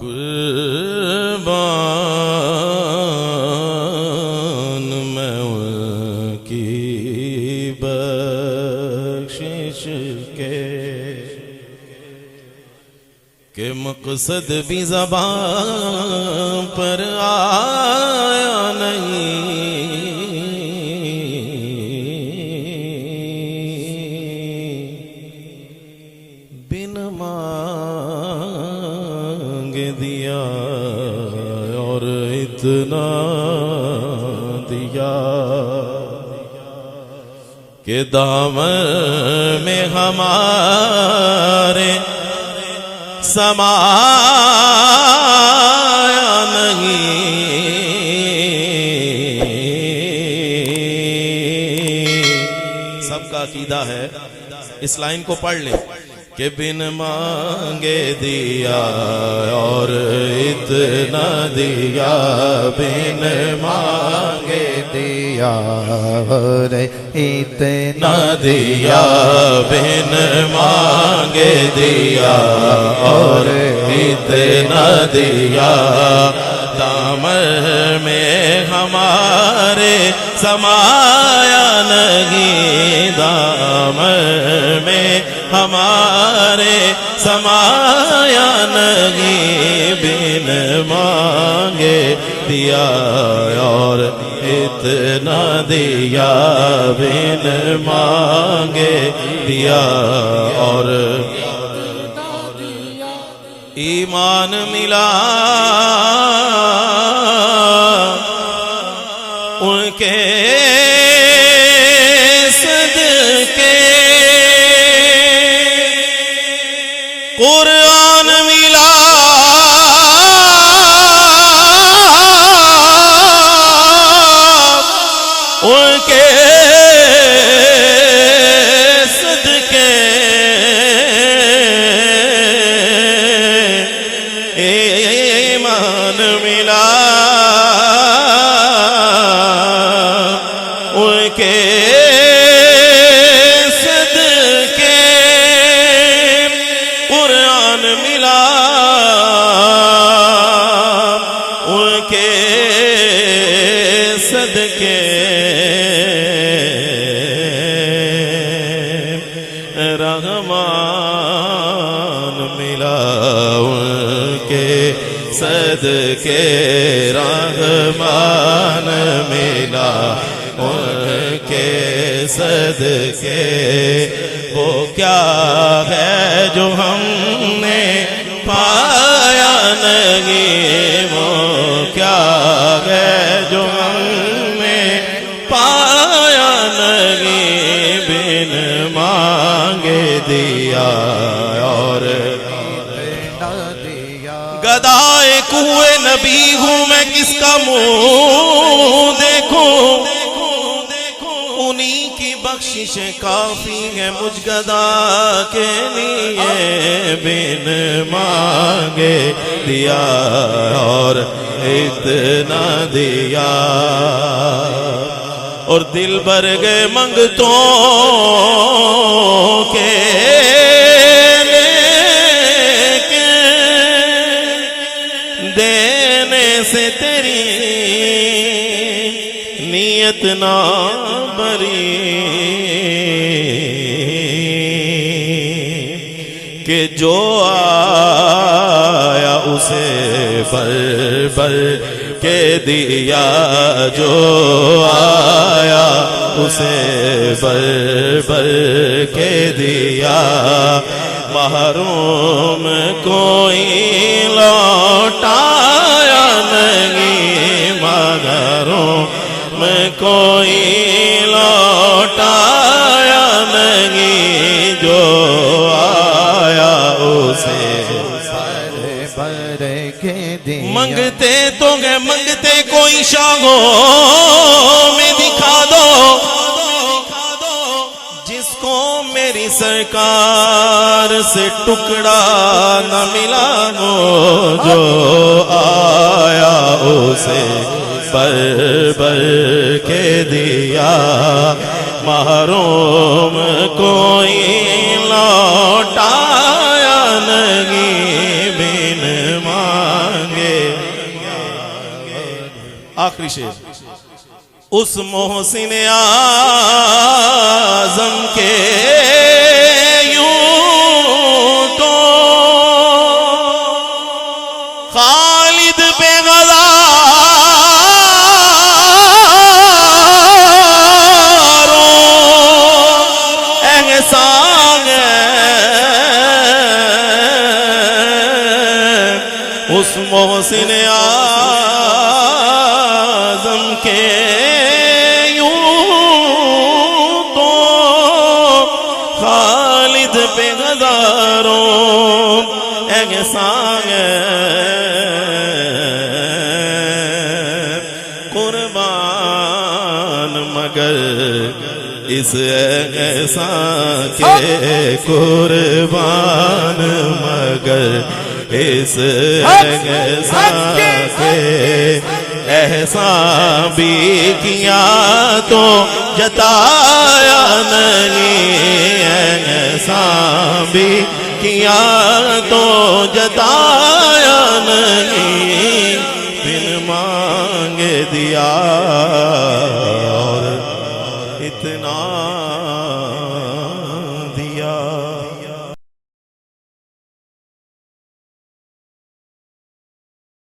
قربان میں ان کی بخشش کہ مقصد بھی زبان پر آیا نہیں، بن مانگ دیا اور اتنا دیا کہ دامن میں ہمارے سمایا نہیں۔ سب کا عقیدہ ہے، اس لائن کو پڑھ لیں کہ بن مانگے دیا اور اتنا دیا، بن مانگے دیا اور اتنا دیا، بن مانگے دیا اور اتنا دیا، دامن میں ہمارے سمایا نہیں، دامن میں ہمارے سمایا نہیں، بن مانگے دیا اور اتنا دیا، بن مانگے دیا اور ایمان ملا ان کے صدقے، قرآن ملا ان کے صدقے، ایمان ملا ان کے صدقے، قرآن ملا ان کے صدقے، رحمان ملا ان کے صدقے، رحمان ملا ان کے صدقے، وہ کیا ہے جو ہم نے پایا نہیں، وہ کیا ہے جو ہم نے پایا نہیں، بن مانگے دیا اور گدائے کوئے نبی ہوں میں کس کا منہ دیکھوں، انہی کی بخشش کافی ہے مجھ گدا کے لیے، بن مانگے دیا اور اتنا دیا، اور دل بھر گئے منگتوں کے دینے سے تیری نیت نہ بری، کہ جو آیا اسے بھر بھر کے دیا، جو آیا اسے بھر بھر کے دیا، محروم کوئی لوٹایا نہیں، محروم کوئی لوٹایا نہیں، جو آیا اسے منگتے تو گے، منگتے کوئی شاہوں میں دکھا دو، جس کو میری سرکار سے ٹکڑا نہ ملا ہو، جو آیا اسے بھر بھر کے دیا، محروم کوئی لوٹایا نہیں، بن آخری شعر اس محسن اعظم کے یوں تو خالد پہ ہزاروں احسان اس محسن اعظم کے یوں تو خالد پہ ہزاروں احسان قربان مگر اس احسان کے قربان مگر اس احسان کے احسان بھی کیا تو جتایا نہیں احسان بھی کیا تو جتایا نہیں بن مانگے دیا اور اتنا